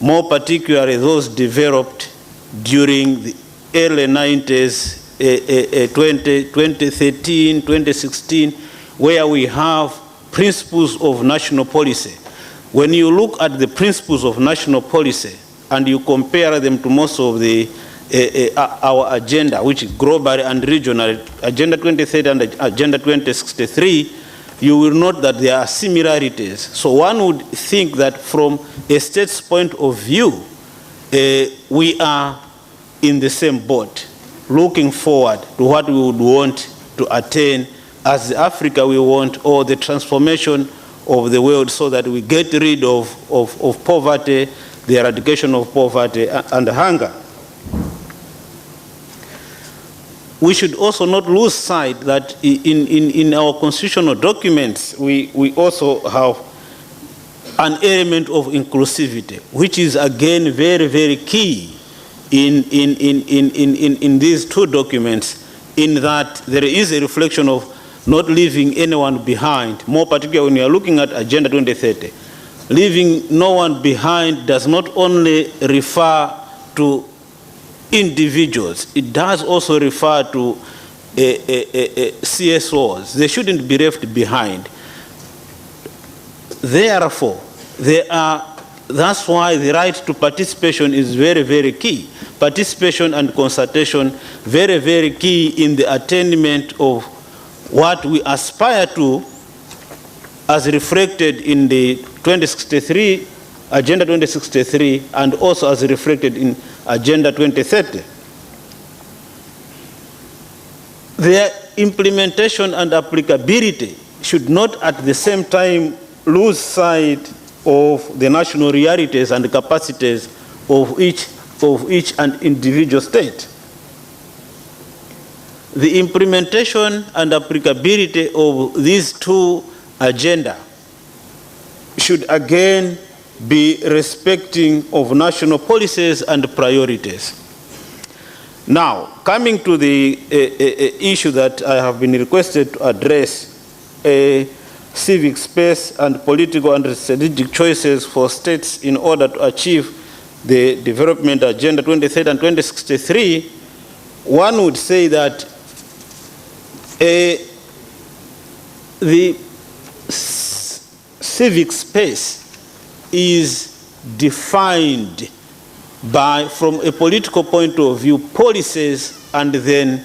more particularly those developed during the early 90s, 2013, 2016, where we have principles of national policy. When you look at the principles of national policy and you compare them to most of the our agenda, which is global and regional, Agenda 2030 and Agenda 2063, you will note that there are similarities. So one would think that from a state's point of view, we are in the same boat, looking forward to what we would want to attain as Africa we want, or the transformation of the world, so that we get rid of poverty, the eradication of poverty and hunger. We should also not lose sight that in our constitutional documents, we also have an element of inclusivity, which is again very, very key in these two documents, in that there is a reflection of not leaving anyone behind, more particularly when you are looking at Agenda 2030. Leaving no one behind does not only refer to individuals, it does also refer to CSOs. They shouldn't be left behind. Therefore, that's why the right to participation is very, very key. Participation and consultation, very, very key in the attainment of what we aspire to, as reflected in the 2063, Agenda 2063, and also as reflected in Agenda 2030. Their implementation and applicability should not at the same time lose sight of the national realities and capacities of each and individual state. The implementation and applicability of these two agendas should again be respecting of national policies and priorities. Now, coming to the issue that I have been requested to address, civic space and political and strategic choices for states in order to achieve the development agenda 2030 and 2063, one would say that the civic space is defined by, from a political point of view, policies, and then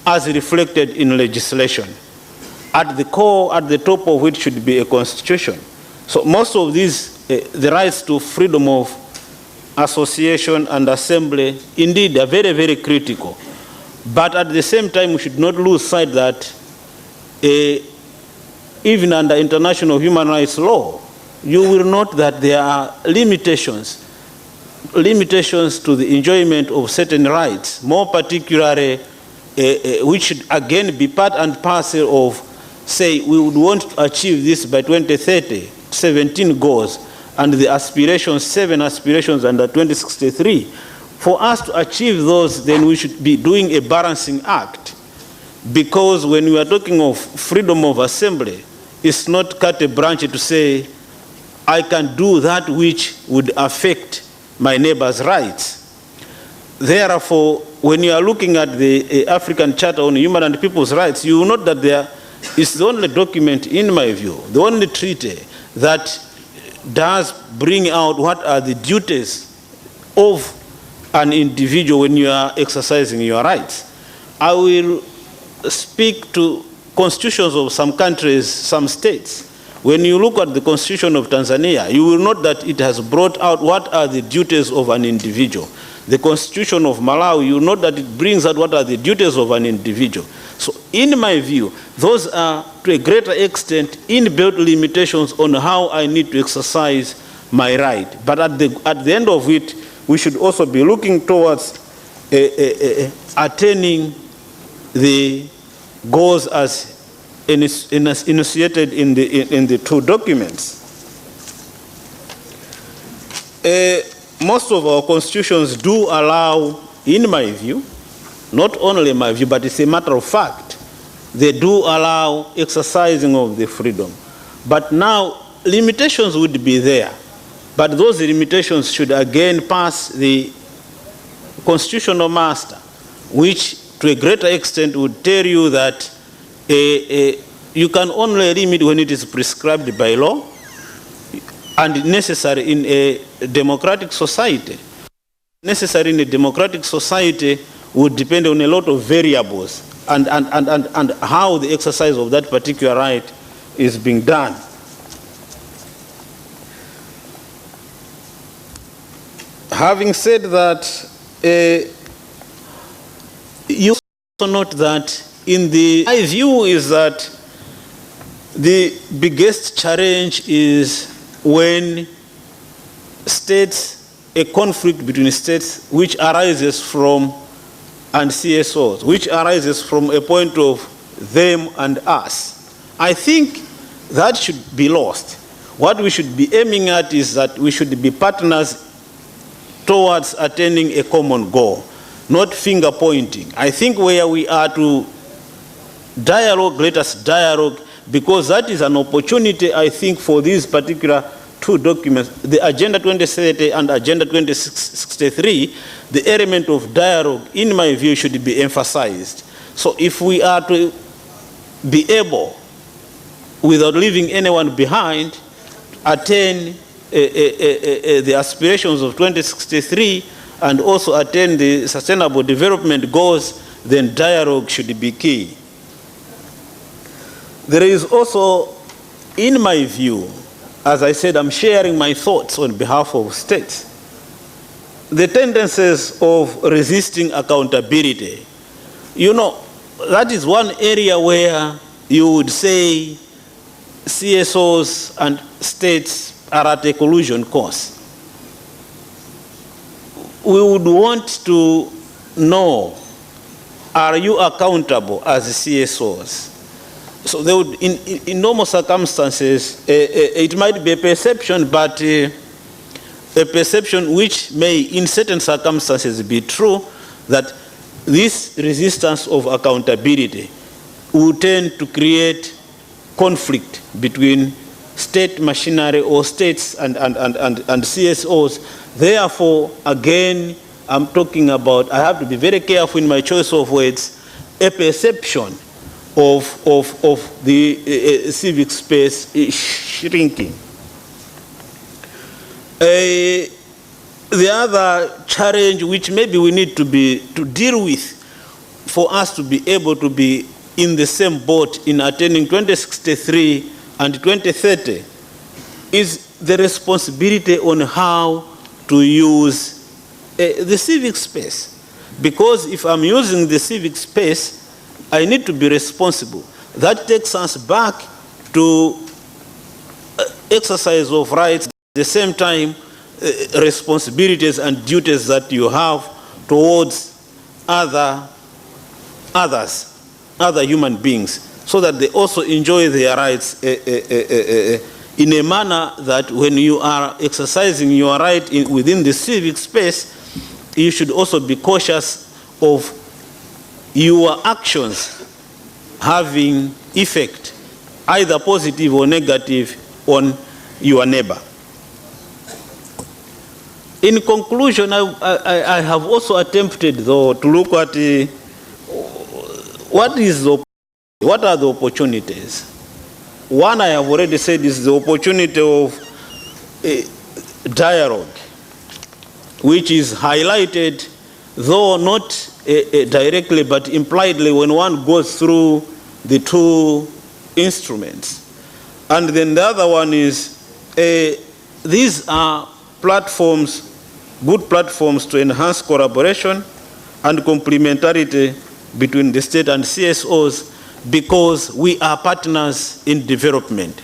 as reflected in legislation. At the core, at the top of which should be a constitution. So most of these, the rights to freedom of association and assembly, indeed are very, very critical. But at the same time, we should not lose sight that even under international human rights law, you will note that there are limitations to the enjoyment of certain rights, more particularly, which should again be part and parcel of, say, we would want to achieve this by 2030, 17 goals, and the aspirations, 7 aspirations under 2063. For us to achieve those, then we should be doing a balancing act, because when we are talking of freedom of assembly, it's not carte blanche to say, I can do that which would affect my neighbor's rights. Therefore, when you are looking at the African Charter on Human and People's Rights, you will note that there is the only document, in my view, the only treaty that does bring out what are the duties of an individual when you are exercising your rights. I will speak to constitutions of some countries, some states. When you look at the Constitution of Tanzania, you will note that it has brought out what are the duties of an individual. The Constitution of Malawi, you will note that it brings out what are the duties of an individual. So in my view, those are to a greater extent inbuilt limitations on how I need to exercise my right. But at the end of it, we should also be looking towards attaining the goals as initiated in the two documents. Most of our constitutions do allow, in my view, not only my view, but it's a matter of fact, they do allow exercising of the freedom. But now, limitations would be there. But those limitations should again pass the constitutional master, which to a greater extent would tell you that you can only limit when it is prescribed by law and necessary in a democratic society. Necessary in a democratic society would depend on a lot of variables and how the exercise of that particular right is being done. Having said that, you also note that my view is that the biggest challenge is when a conflict between states which arises from, and CSOs, which arises from a point of them and us. I think that should be lost. What we should be aiming at is that we should be partners towards attaining a common goal, not finger pointing. I think where we are to dialogue, let us dialogue, because that is an opportunity, I think, for these particular two documents, the Agenda 2030 and Agenda 2063, the element of dialogue, in my view, should be emphasized. So if we are to be able, without leaving anyone behind, attain the aspirations of 2063 and also attain the sustainable development goals, then dialogue should be key. There is also, in my view, as I said, I'm sharing my thoughts on behalf of states, the tendencies of resisting accountability. You know, that is one area where you would say CSOs and states are at a collusion course. We would want to know, are you accountable as CSOs? So they would, in normal circumstances, it might be a perception, but a perception which may, in certain circumstances, be true, that this resistance of accountability will tend to create conflict between state machinery or states and CSOs. Therefore, again, I'm talking about, I have to be very careful in my choice of words, a perception of the civic space is shrinking. The other challenge which maybe we need to deal with for us to be able to be in the same boat in attaining 2063 and 2030 is the responsibility on how to use the civic space. Because if I'm using the civic space, I need to be responsible. That takes us back to exercise of rights, at the same time responsibilities and duties that you have towards other human beings, so that they also enjoy their rights in a manner that when you are exercising your right within the civic space, you should also be cautious of your actions having effect, either positive or negative, on your neighbor. In conclusion, I have also attempted, though, to look at what are the opportunities. One, I have already said, is the opportunity of dialogue, which is highlighted, though not directly but impliedly, when one goes through the two instruments. And then the other one is, these are platforms, good platforms to enhance collaboration and complementarity between the state and CSOs, because we are partners in development.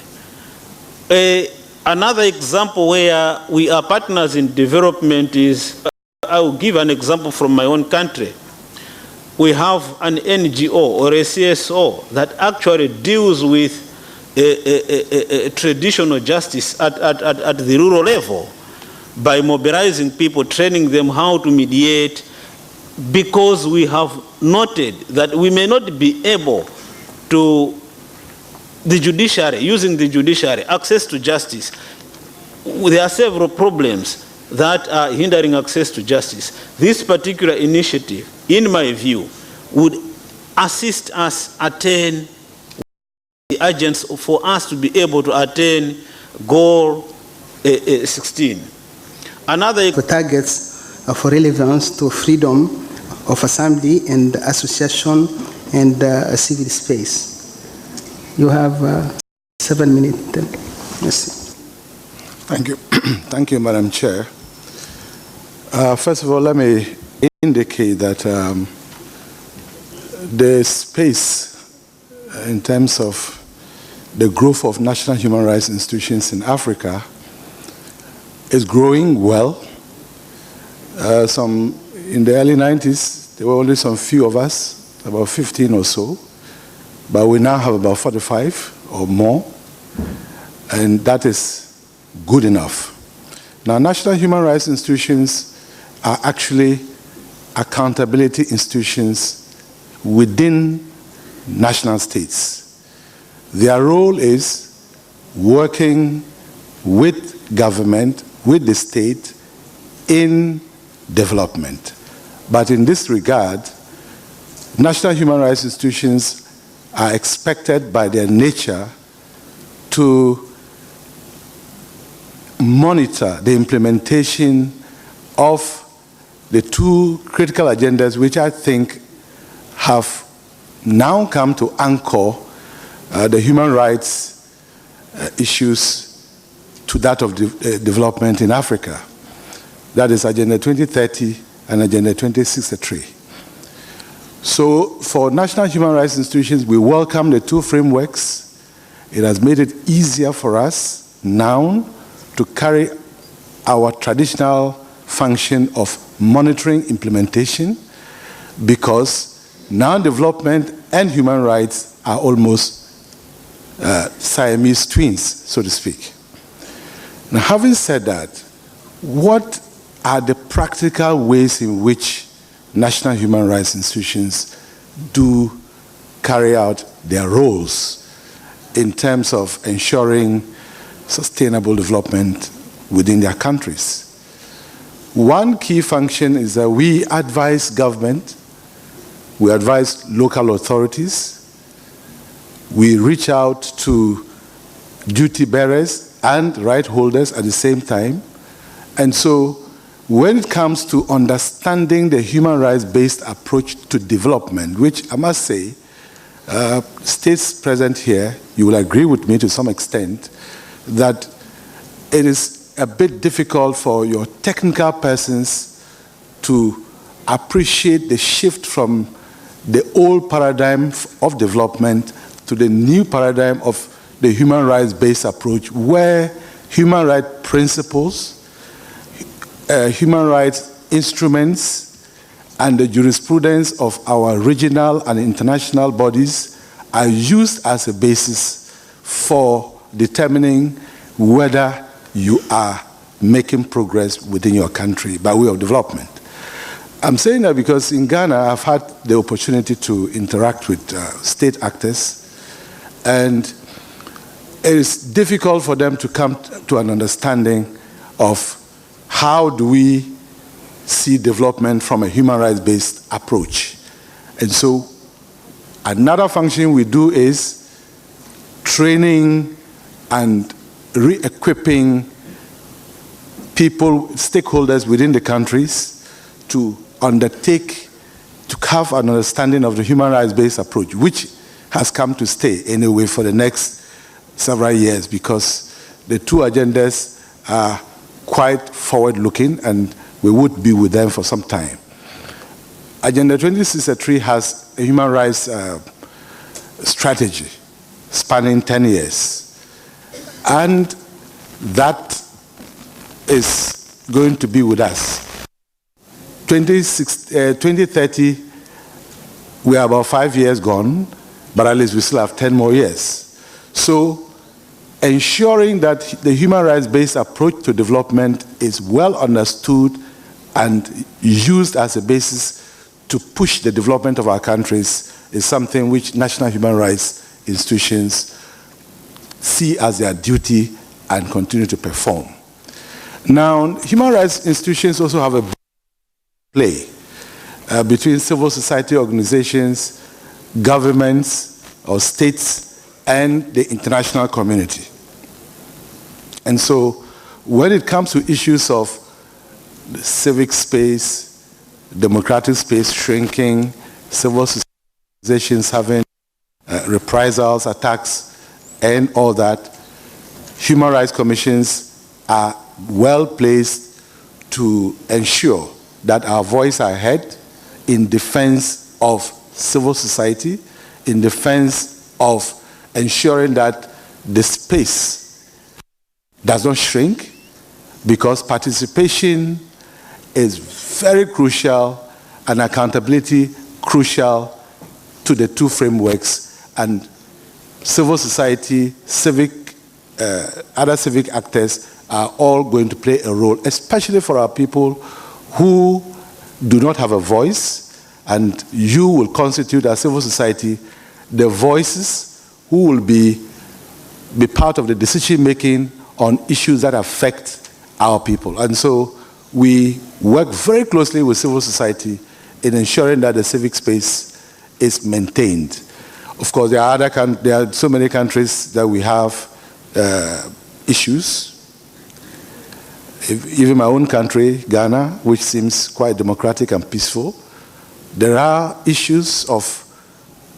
Another example where we are partners in development is, I will give an example from my own country. We have an NGO or a CSO that actually deals with traditional justice at the rural level by mobilizing people, training them how to mediate, because we have noted that we may not be able to, the judiciary, using the judiciary, access to justice, there are several problems that are hindering access to justice. This particular initiative, in my view, would assist us attain the agents for us to be able to attain goal 16. Another the targets of relevance to freedom of assembly and association and civil space. You have 7 minutes. Yes. Thank you. Thank you, Madam Chair. First of all, let me indicate that the space in terms of the growth of national human rights institutions in Africa is growing well. In the early 90s, there were only some few of us, about 15 or so, but we now have about 45 or more, and that is good enough. Now, national human rights institutions are actually accountability institutions within national states. Their role is working with government, with the state in development. But in this regard, national human rights institutions are expected by their nature to monitor the implementation of the two critical agendas which I think have now come to anchor the human rights issues to that of development in Africa. That is Agenda 2030 and Agenda 2063. So for national human rights institutions, we welcome the two frameworks. It has made it easier for us now to carry our traditional function of monitoring implementation, because now development and human rights are almost Siamese twins, so to speak. Now, having said that, what are the practical ways in which national human rights institutions do carry out their roles in terms of ensuring sustainable development within their countries? One key function is that we advise government, we advise local authorities, we reach out to duty bearers and right holders at the same time. And so when it comes to understanding the human rights-based approach to development, which I must say, states present here, you will agree with me to some extent, that it is a bit difficult for your technical persons to appreciate the shift from the old paradigm of development to the new paradigm of the human rights-based approach, where human rights principles, human rights instruments, and the jurisprudence of our regional and international bodies are used as a basis for determining whether you are making progress within your country by way of development. I'm saying that because in Ghana, I've had the opportunity to interact with state actors, and it is difficult for them to come to an understanding of how do we see development from a human rights-based approach. And so another function we do is training and re-equipping people, stakeholders within the countries to undertake, to have an understanding of the human rights-based approach, which has come to stay anyway for the next several years, because the two agendas are quite forward-looking and we would be with them for some time. Agenda 2063 has a human rights strategy spanning 10 years. And that is going to be with us. 2030, we are about 5 years gone, but at least we still have 10 more years. So ensuring that the human rights-based approach to development is well understood and used as a basis to push the development of our countries is something which national human rights institutions see as their duty and continue to perform. Now, human rights institutions also have a play between civil society organizations, governments or states, and the international community. And so when it comes to issues of civic space, democratic space shrinking, civil society organizations having reprisals, attacks, and all that, human rights commissions are well placed to ensure that our voice are heard in defense of civil society, in defense of ensuring that the space does not shrink, because participation is very crucial and accountability crucial to the two frameworks, and civil society, other civic actors are all going to play a role, especially for our people who do not have a voice, and you will constitute as civil society the voices who will be part of the decision making on issues that affect our people. And so we work very closely with civil society in ensuring that the civic space is maintained. Of course, there are so many countries that we have issues. Even my own country, Ghana, which seems quite democratic and peaceful, there are issues of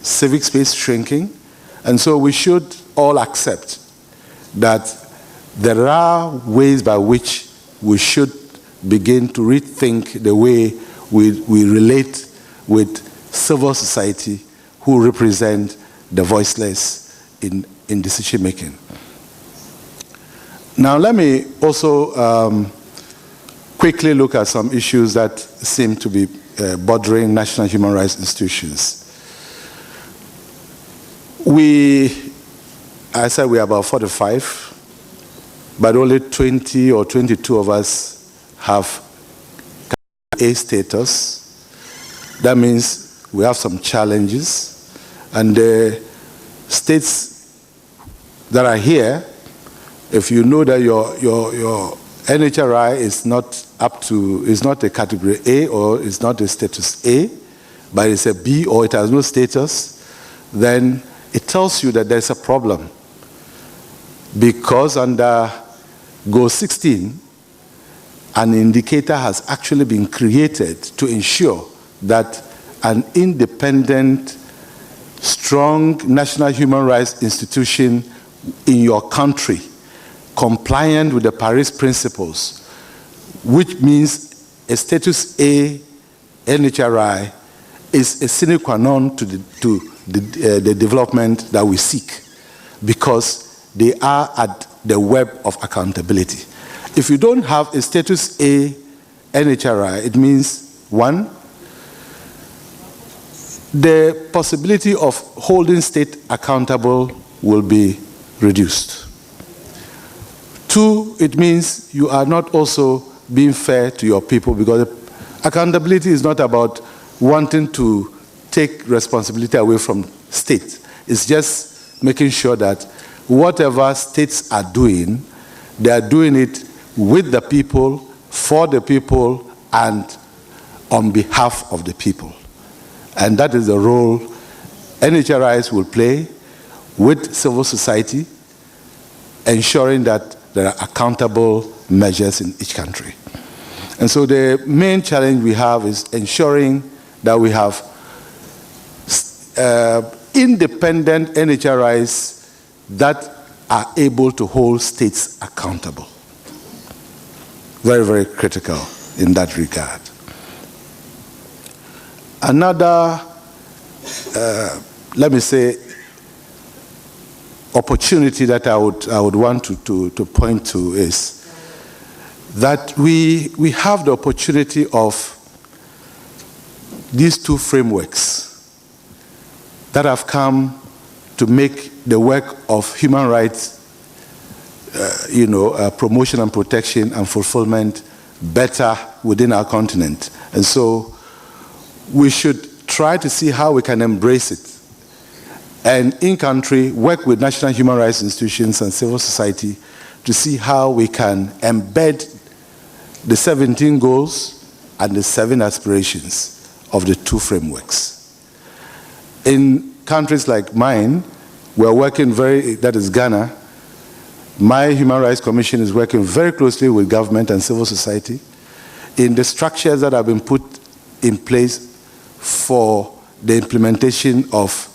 civic space shrinking, and so we should all accept that there are ways by which we should begin to rethink the way we relate with civil society who represent the voiceless in decision making. Now let me also quickly look at some issues that seem to be bothering national human rights institutions. I said we are about 45, but only 20 or 22 of us have A status. That means we have some challenges, and the states that are here, if you know that your NHRI is not a category A, or is not a status A, but it's a B, or it has no status, then it tells you that there's a problem. Because under Goal 16, an indicator has actually been created to ensure that an independent, strong national human rights institution in your country, compliant with the Paris Principles, which means a status A NHRI, is a sine qua non to the development that we seek, because they are at the web of accountability. If you don't have a status A NHRI, it means, one, the possibility of holding state accountable will be reduced. Two, it means you are not also being fair to your people, because accountability is not about wanting to take responsibility away from states. It's just making sure that whatever states are doing, they are doing it with the people, for the people, and on behalf of the people. And that is the role NHRIs will play with civil society, ensuring that there are accountable measures in each country. And so the main challenge we have is ensuring that we have independent NHRIs that are able to hold states accountable. Very, very critical in that regard. Another, let me say, opportunity that I would want to point to is that we have the opportunity of these two frameworks that have come to make the work of human rights, promotion and protection and fulfillment better within our continent. And so we should try to see how we can embrace it. And in country, work with national human rights institutions and civil society to see how we can embed the 17 goals and the 7 aspirations of the 2 frameworks. In countries like mine, we're working that is Ghana, my Human Rights Commission is working very closely with government and civil society in the structures that have been put in place for the implementation of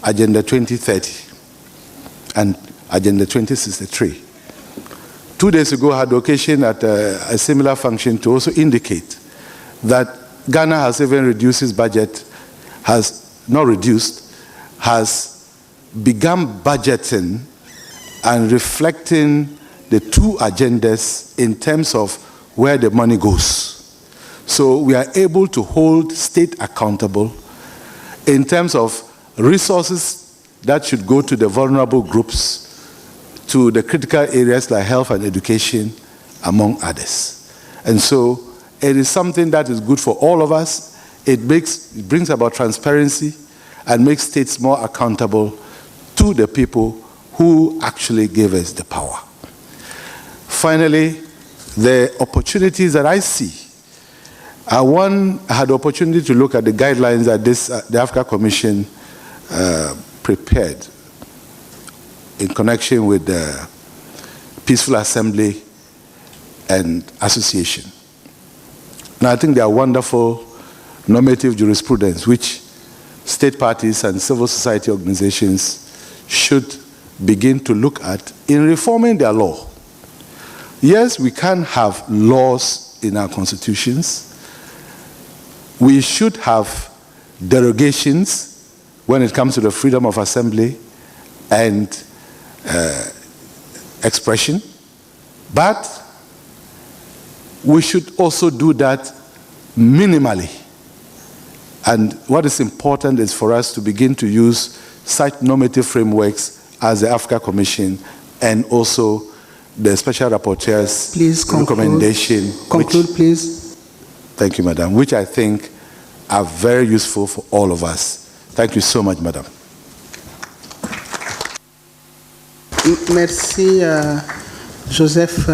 Agenda 2030 and Agenda 2063. 2 days ago, I had the occasion at a similar function to also indicate that Ghana has even reduced its budget, has begun budgeting and reflecting the 2 agendas in terms of where the money goes. So we are able to hold state accountable in terms of resources that should go to the vulnerable groups, to the critical areas like health and education, among others. And so it is something that is good for all of us. It brings about transparency and makes states more accountable to the people who actually gave us the power. Finally, the opportunities that I see. I had the opportunity to look at the guidelines that the Africa Commission prepared in connection with the Peaceful Assembly and Association. Now, I think they are wonderful normative jurisprudence which state parties and civil society organizations should begin to look at in reforming their law. Yes, we can have laws in our constitutions. We should have derogations when it comes to the freedom of assembly and expression, but we should also do that minimally. And what is important is for us to begin to use such normative frameworks as the Africa Commission and also the Special Rapporteur's recommendation. Conclude, please. Thank you, Madam, which I think are very useful for all of us. Thank you so much, Madam. Merci Joseph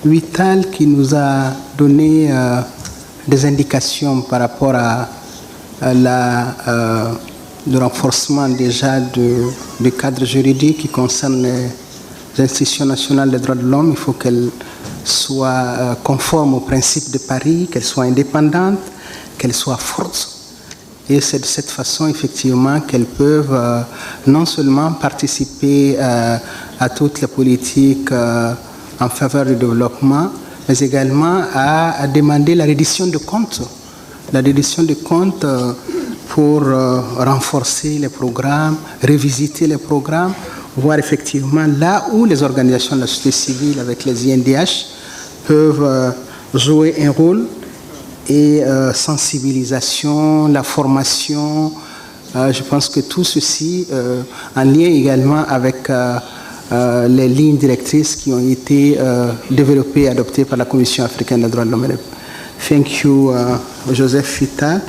Vital qui nous a donné des indications par rapport à le renforcement déjà du cadre juridique qui concerne les institutions nationales des droits de l'homme. Il faut qu'elles soient conformes aux principes de Paris, qu'elles soient indépendantes, qu'elles soient fortes. Et c'est de cette façon, effectivement, qu'elles peuvent non seulement participer à toutes les politiques en faveur du développement, mais également à demander la reddition de comptes. La reddition de comptes pour renforcer les programmes, revisiter les programmes, voir effectivement là où les organisations de la société civile avec les INDH peuvent jouer un rôle. Et sensibilisation, la formation, je pense que tout ceci en lien également avec les lignes directrices qui ont été développées et adoptées par la Commission africaine des droits de l'homme. Thank you, Joseph Vital.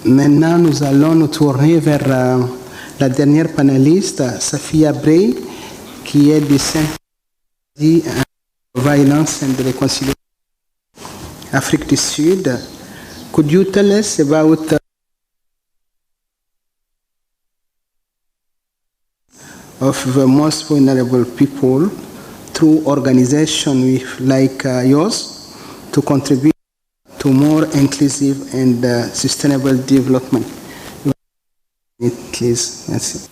Maintenant, nous allons nous tourner vers la dernière panéliste, Safia Bray, qui est du Centre de Violence and Reconciliation Afrique du Sud. Could you tell us about of the most vulnerable people through organization like yours to contribute to more inclusive and sustainable development? Please. Merci.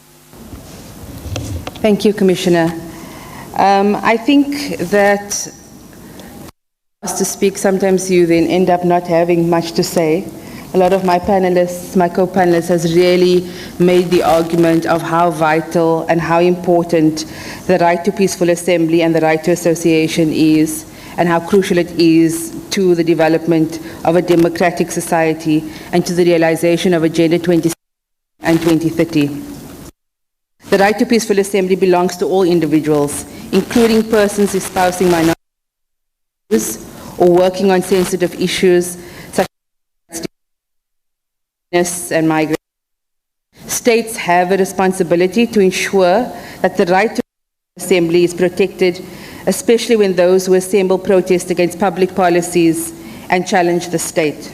Thank you, Commissioner. I think that to speak, sometimes you then end up not having much to say. A lot of my panelists, my co-panelists, has really made the argument of how vital and how important the right to peaceful assembly and the right to association is, and how crucial it is to the development of a democratic society and to the realization of Agenda 2060 and 2030. The right to peaceful assembly belongs to all individuals, including persons espousing minorities or working on sensitive issues such as and migration. States have a responsibility to ensure that the right to assembly is protected especially when those who assemble protest against public policies and challenge the state.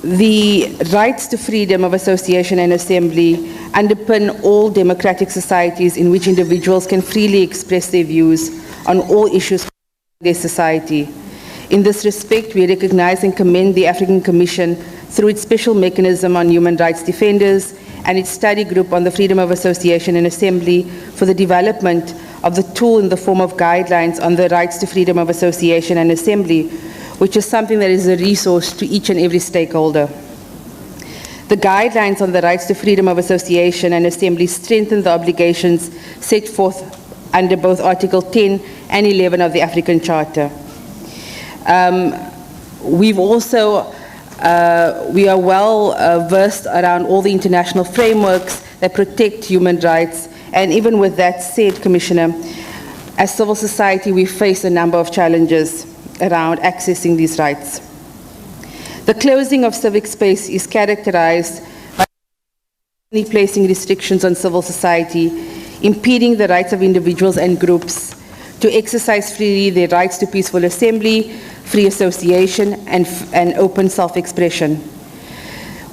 The rights to freedom of association and assembly underpin all democratic societies in which individuals can freely express their views on all issues of their society. In this respect, we recognize and commend the African Commission through its special mechanism on human rights defenders and its study group on the freedom of association and assembly for the development of the tool in the form of guidelines on the rights to freedom of association and assembly, which is something that is a resource to each and every stakeholder. The guidelines on the rights to freedom of association and assembly strengthen the obligations set forth under both Article 10 and 11 of the African Charter. We are well versed around all the international frameworks that protect human rights, and even with that said, Commissioner, as civil society we face a number of challenges around accessing these rights. The closing of civic space is characterized by placing restrictions on civil society, impeding the rights of individuals and groups to exercise freely their rights to peaceful assembly, free association, and open self-expression.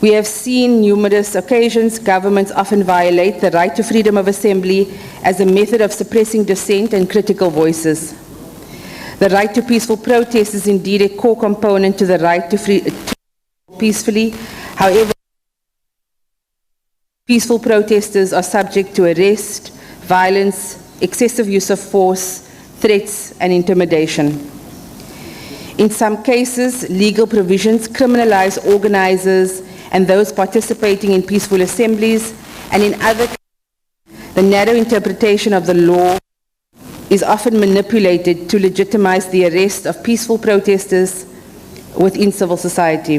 We have seen numerous occasions governments often violate the right to freedom of assembly as a method of suppressing dissent and critical voices. The right to peaceful protest is indeed a core component to the right to peacefully. However, peaceful protesters are subject to arrest, violence, excessive use of force, threats, and intimidation. In some cases, legal provisions criminalize organizers and those participating in peaceful assemblies, and in other cases, the narrow interpretation of the law is often manipulated to legitimize the arrest of peaceful protesters within civil society.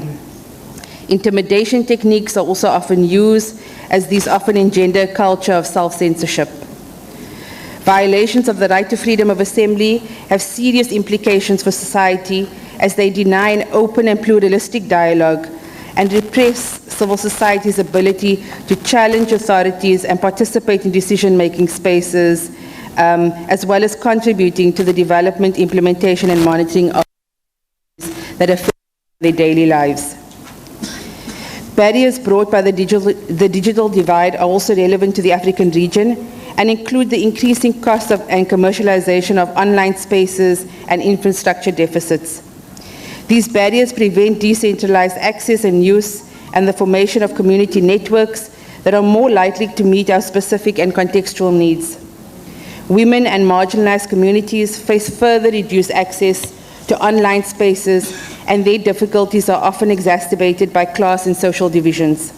Intimidation techniques are also often used, as these often engender a culture of self-censorship. Violations of the right to freedom of assembly have serious implications for society, as they deny an open and pluralistic dialogue and repress civil society's ability to challenge authorities and participate in decision-making spaces, as well as contributing to the development, implementation, and monitoring of that affect their daily lives. Barriers brought by the digital divide are also relevant to the African region and include the increasing cost of and commercialization of online spaces and infrastructure deficits. These barriers prevent decentralized access and use and the formation of community networks that are more likely to meet our specific and contextual needs. Women and marginalized communities face further reduced access to online spaces, and their difficulties are often exacerbated by class and social divisions.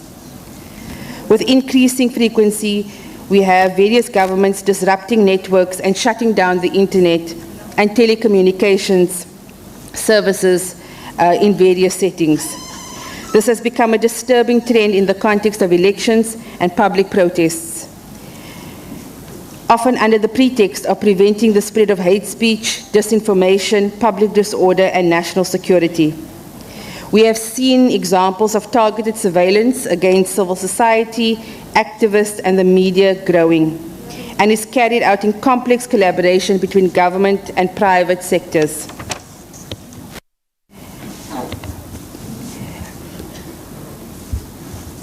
With increasing frequency, we have various governments disrupting networks and shutting down the internet and telecommunications services in various settings. This has become a disturbing trend in the context of elections and public protests, often under the pretext of preventing the spread of hate speech, disinformation, public disorder, and national security. We have seen examples of targeted surveillance against civil society, activists, and the media growing, and is carried out in complex collaboration between government and private sectors.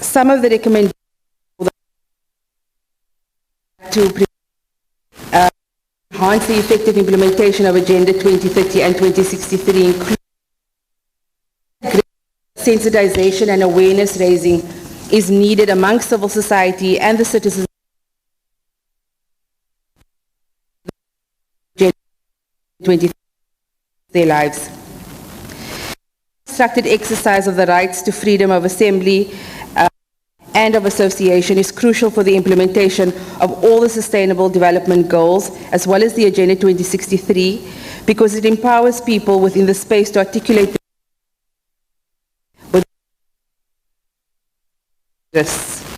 Some of the recommendations to enhance the effective implementation of Agenda 2030 and 2063 include sensitization and awareness raising is needed among civil society and the citizens of their lives. Structured exercise of the rights to freedom of assembly and of association is crucial for the implementation of all the Sustainable Development Goals, as well as the Agenda 2063, because it empowers people within the space to articulate with interests.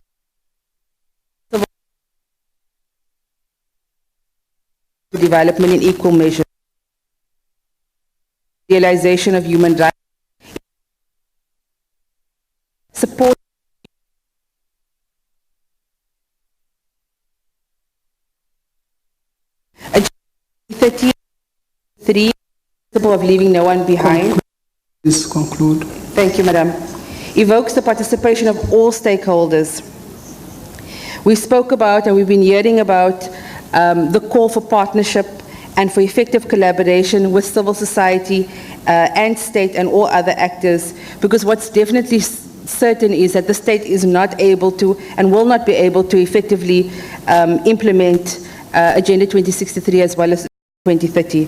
Development in equal measure. Realization of human rights. Support 2030, principle of leaving no one behind. Please conclude. Thank you, Madam. Evokes the participation of all stakeholders. We spoke about, and we've been hearing about, the call for partnership and for effective collaboration with civil society and state and all other actors, because what's definitely certain is that the state is not able to and will not be able to effectively implement Agenda 2063 as well as 2030.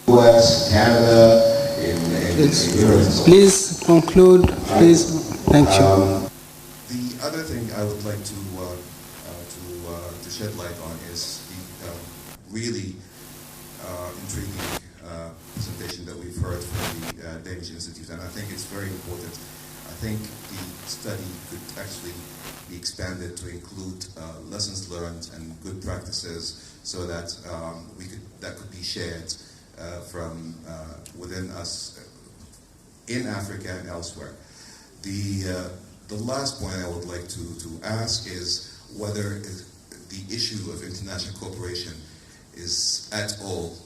US, Canada, in Europe. Please conclude, please. Thank you. The other thing I would like to shed light on is the really intriguing presentation that we've heard from the Danish Institute, and I think it's very important. I think the study could actually be expanded to include lessons learned and good practices, so that that could be shared from within us in Africa and elsewhere. The last point I would like to ask is whether the issue of international cooperation is at all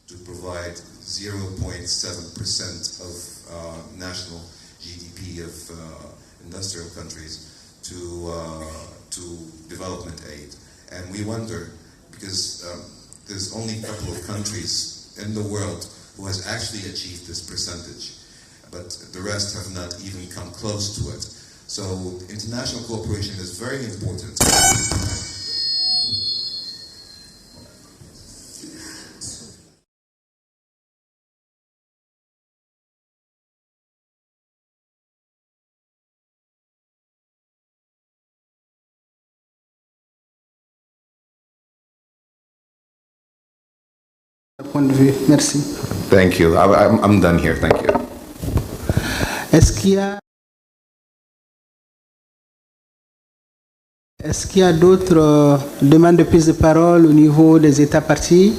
to provide 0.7% of national GDP of industrial countries to development aid. And we wonder, because there's only a couple of countries in the world who has actually achieved this percentage, but the rest have not even come close to it. So international cooperation is very important. Point de vue. Merci. Thank you. I'm done here. Thank you. Est-ce qu'il y a d'autres demandes de prise de parole au niveau des États partis?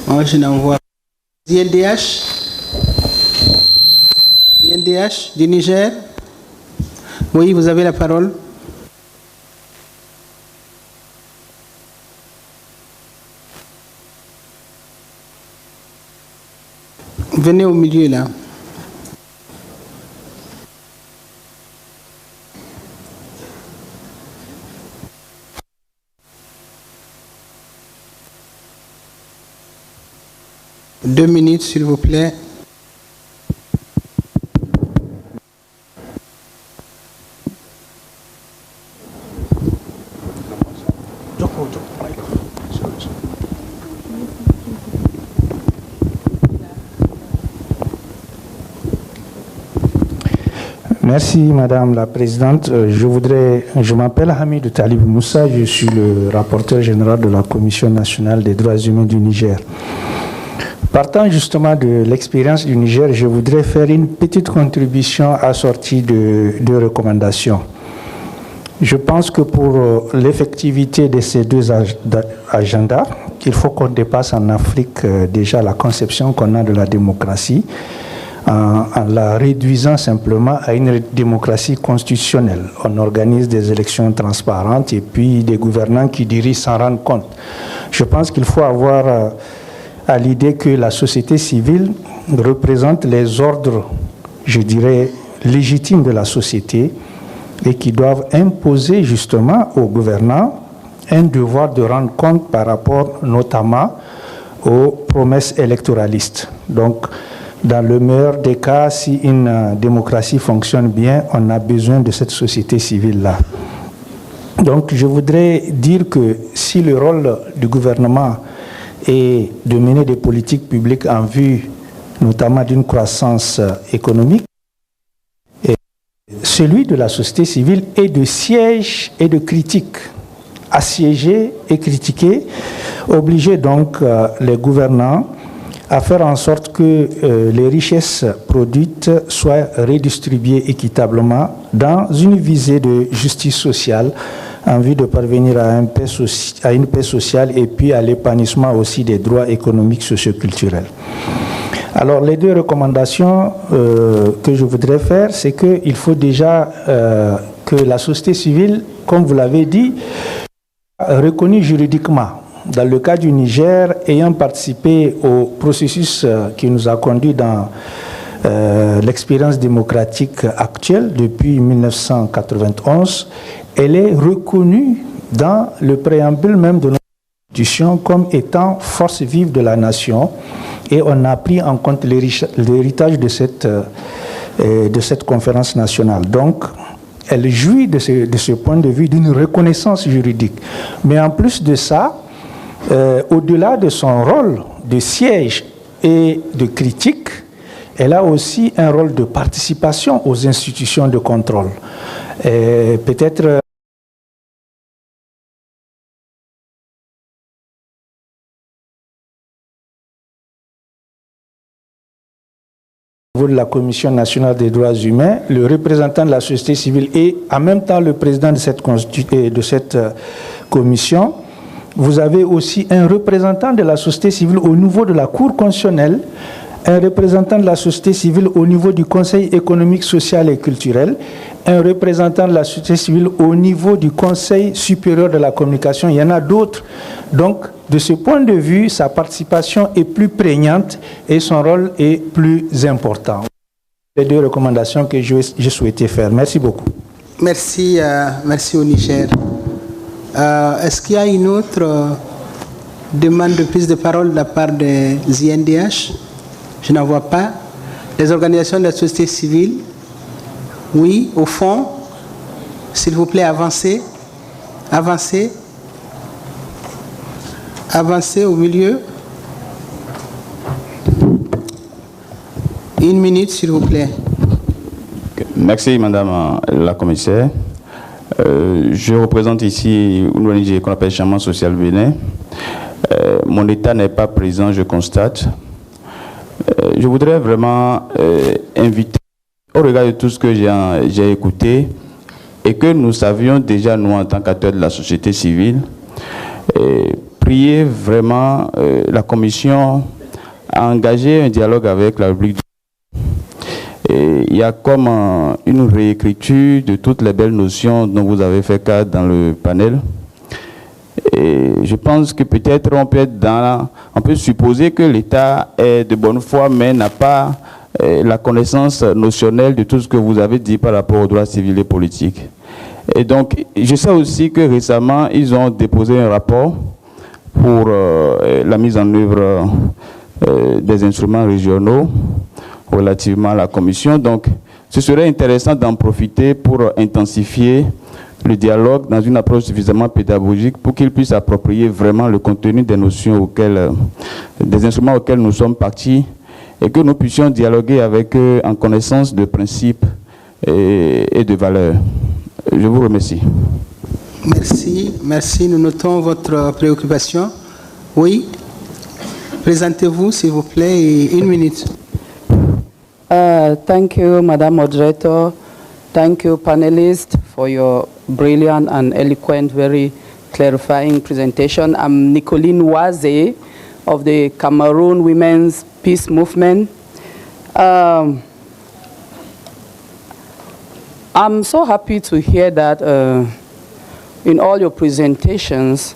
Moi, je n'en vois pas. INDH du Niger. Oui, vous avez la parole. Venez au milieu là. Deux minutes, s'il vous plaît. Merci Madame la Présidente. Je m'appelle Hamid Talib Moussa, je suis le rapporteur général de la Commission nationale des droits humains du Niger. Partant justement de l'expérience du Niger, je voudrais faire une petite contribution assortie de recommandations. Je pense que pour l'effectivité de ces deux agendas, il faut qu'on dépasse en Afrique déjà la conception qu'on a de la démocratie, en la réduisant simplement à une démocratie constitutionnelle. On organise des élections transparentes et puis des gouvernants qui dirigent s'en rendent compte. Je pense qu'il faut avoir à l'idée que la société civile représente les ordres, je dirais, légitimes de la société et qui doivent imposer justement aux gouvernants un devoir de rendre compte par rapport notamment aux promesses électoralistes. Donc, dans le meilleur des cas, si une démocratie fonctionne bien, on a besoin de cette société civile-là. Donc, je voudrais dire que si le rôle du gouvernement est de mener des politiques publiques en vue notamment d'une croissance économique, et celui de la société civile est de siège et de critique, assiéger et critiquer, obliger donc les gouvernants à faire en sorte que les richesses produites soient redistribuées équitablement dans une visée de justice sociale en vue de parvenir à une paix sociale et puis à l'épanouissement aussi des droits économiques, socioculturels. Alors les deux recommandations que je voudrais faire, c'est qu'il faut déjà que la société civile, comme vous l'avez dit, reconnue juridiquement. Dans le cas du Niger, ayant participé au processus qui nous a conduit dans l'expérience démocratique actuelle depuis 1991, elle est reconnue dans le préambule même de institutions comme étant force vive de la nation, et on a pris en compte l'héritage de cette conférence nationale. Donc, elle jouit de ce point de vue d'une reconnaissance juridique. Mais en plus de ça, au-delà de son rôle de siège et de critique, elle a aussi un rôle de participation aux institutions de contrôle. Peut-être au niveau de la Commission nationale des droits humains, le représentant de la société civile et en même temps le président de cette commission, vous avez aussi un représentant de la société civile au niveau de la Cour constitutionnelle, un représentant de la société civile au niveau du Conseil économique, social et culturel, un représentant de la société civile au niveau du Conseil supérieur de la communication. Il y en a d'autres. Donc, de ce point de vue, sa participation est plus prégnante et son rôle est plus important. Les deux recommandations que je souhaitais faire. Merci beaucoup. Merci, merci au Niger. Est-ce qu'il y a une autre demande de prise de parole de la part des INDH? Je n'en vois pas. Les organisations de la société civile? Oui, au fond. S'il vous plaît, avancez. Avancez. Avancez au milieu. 1 minute, s'il vous plaît. Merci, Madame la Commissaire. Je représente ici une ONG qu'on appelle Changement Social Bénin. Mon État n'est pas présent, je constate. Je voudrais vraiment inviter, au regard de tout ce que j'ai écouté et que nous savions déjà, nous, en tant qu'acteurs de la société civile, prier vraiment la Commission à engager un dialogue avec la République. Il y a comme une réécriture de toutes les belles notions dont vous avez fait cas dans le panel. Et je pense que peut-être on peut supposer que l'État est de bonne foi, mais n'a pas la connaissance notionnelle de tout ce que vous avez dit par rapport aux droits civils et politiques. Et donc, je sais aussi que récemment, ils ont déposé un rapport pour la mise en œuvre des instruments régionaux relativement à la Commission. Donc, ce serait intéressant d'en profiter pour intensifier le dialogue dans une approche suffisamment pédagogique pour qu'ils puissent approprier vraiment le contenu des notions des instruments auxquels nous sommes partis et que nous puissions dialoguer avec eux en connaissance de principes et de valeurs. Je vous remercie. Merci, merci. Nous notons votre préoccupation. Oui, présentez-vous s'il vous plaît, 1 minute. Thank you, Madam Moderator. Thank you, panelists, for your brilliant and eloquent, very clarifying presentation. I'm Nicoline Waze of the Cameroon Women's Peace Movement. I'm so happy to hear that in all your presentations,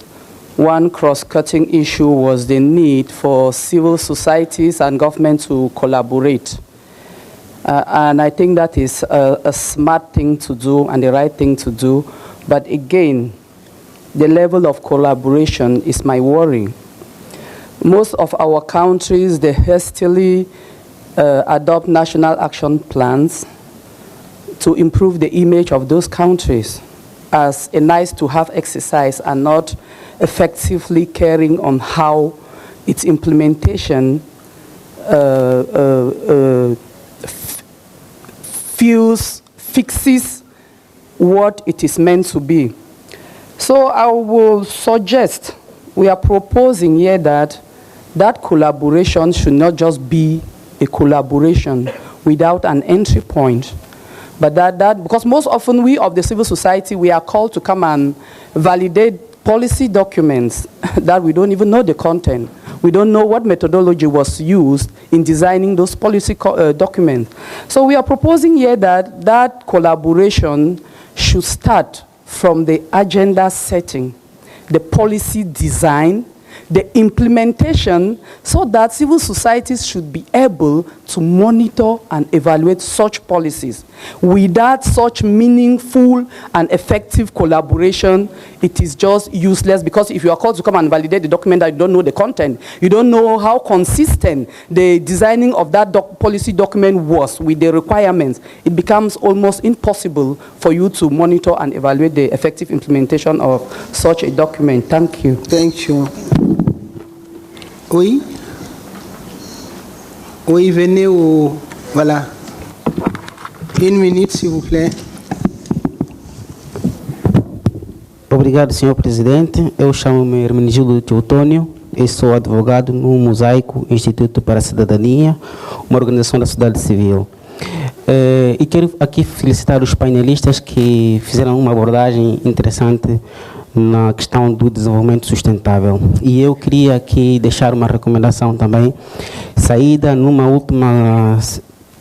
one cross-cutting issue was the need for civil societies and government to collaborate. And I think that is a smart thing to do and the right thing to do. But again, the level of collaboration is my worry. Most of our countries, they hastily adopt national action plans to improve the image of those countries as a nice-to-have exercise and not effectively caring on how its implementation fixes what it is meant to be. So I will suggest, we are proposing here that collaboration should not just be a collaboration without an entry point, but because most often we of the civil society, we are called to come and validate policy documents that we don't even know the content. We don't know what methodology was used in designing those policy documents. So we are proposing here that collaboration should start from the agenda setting, the policy design, the implementation so that civil societies should be able to monitor and evaluate such policies. Without such meaningful and effective collaboration, it is just useless, because if you are called to come and validate the document that you don't know the content, you don't know how consistent the designing of that policy document was with the requirements, it becomes almost impossible for you to monitor and evaluate the effective implementation of such a document. Thank you. Thank you. Oui. Oui, venez au... Voilà. 1 minute, s'il vous plaît. Obrigado, senhor presidente. Eu chamo-me Hermenegildo Teotônio e sou advogado no Mosaico Instituto para a Cidadania, uma organização da sociedade civil. E quero aqui felicitar os painelistas que fizeram uma abordagem interessante na questão do desenvolvimento sustentável. E eu queria aqui deixar uma recomendação também, saída numa última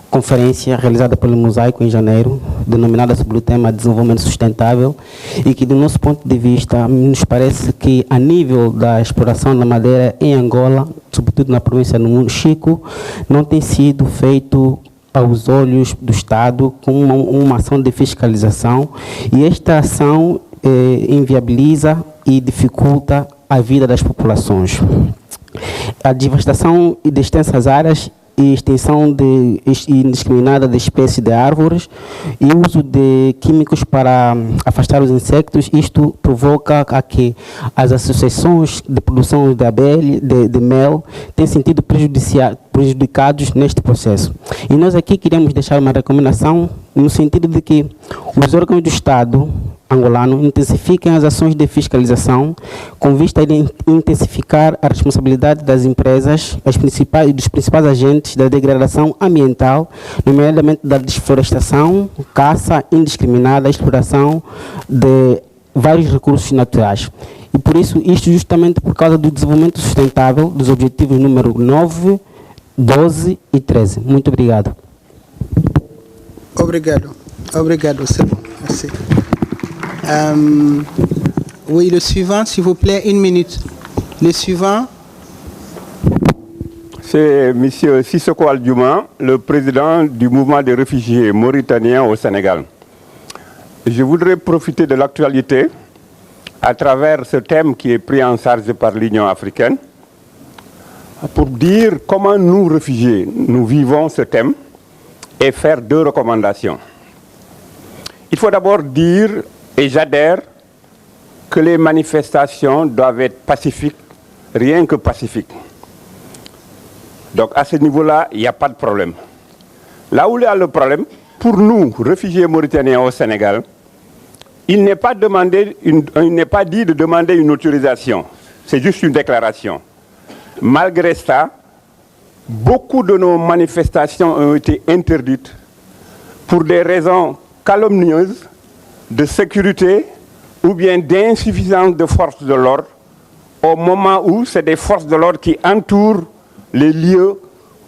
conferência realizada pelo Mosaico em janeiro, denominada sobre o tema desenvolvimento sustentável, e que do nosso ponto de vista nos parece que a nível da exploração da madeira em Angola, sobretudo na província do Mundo Chico, não tem sido feito aos olhos do Estado com uma ação de fiscalização, e esta ação inviabiliza e dificulta a vida das populações. A devastação de extensas áreas e extensão indiscriminada de espécies de árvores e uso de químicos para afastar os insectos, isto provoca a que as associações de produção de abelha, de mel, tenham sentido prejudicados neste processo. E nós aqui queremos deixar uma recomendação no sentido de que os órgãos do Estado angolano intensifiquem as ações de fiscalização com vista a intensificar a responsabilidade das empresas, dos principais agentes da degradação ambiental, nomeadamente da desflorestação, caça indiscriminada, exploração de vários recursos naturais. E por isso, isto justamente por causa do desenvolvimento sustentável dos objetivos número 9, 12 e 13. Muito obrigado. Obrigado. Obrigado, c'est bon. Merci. Oui, le suivant, s'il vous plaît, 1 minute. Le suivant. C'est M. Sissoko Aldiouma, le président du mouvement des réfugiés mauritaniens au Sénégal. Je voudrais profiter de l'actualité à travers ce thème qui est pris en charge par l'Union africaine pour dire comment nous, réfugiés, nous vivons ce thème et faire 2 recommandations. Il faut d'abord dire, et j'adhère, que les manifestations doivent être pacifiques, rien que pacifiques. Donc à ce niveau-là, il n'y a pas de problème. Là où il y a le problème, pour nous, réfugiés mauritaniens au Sénégal, il n'est pas dit de demander une autorisation, c'est juste une déclaration. Malgré ça, beaucoup de nos manifestations ont été interdites pour des raisons calomnieuses, de sécurité ou bien d'insuffisance de forces de l'ordre, au moment où c'est des forces de l'ordre qui entourent les lieux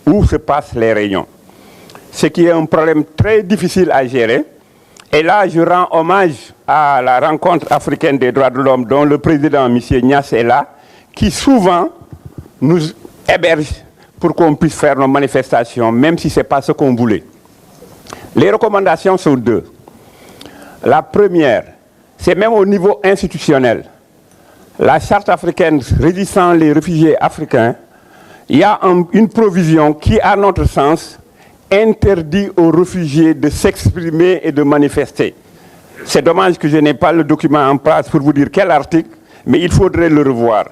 où se passent les réunions. Ce qui est un problème très difficile à gérer. Et là, je rends hommage à la rencontre africaine des droits de l'homme dont le président, M. Niasse, est là, qui souvent nous héberge pour qu'on puisse faire nos manifestations, même si ce n'est pas ce qu'on voulait. Les recommandations sont 2. La première, c'est même au niveau institutionnel. La charte africaine régissant les réfugiés africains, il y a une provision qui, à notre sens, interdit aux réfugiés de s'exprimer et de manifester. C'est dommage que je n'ai pas le document en place pour vous dire quel article, mais il faudrait le revoir.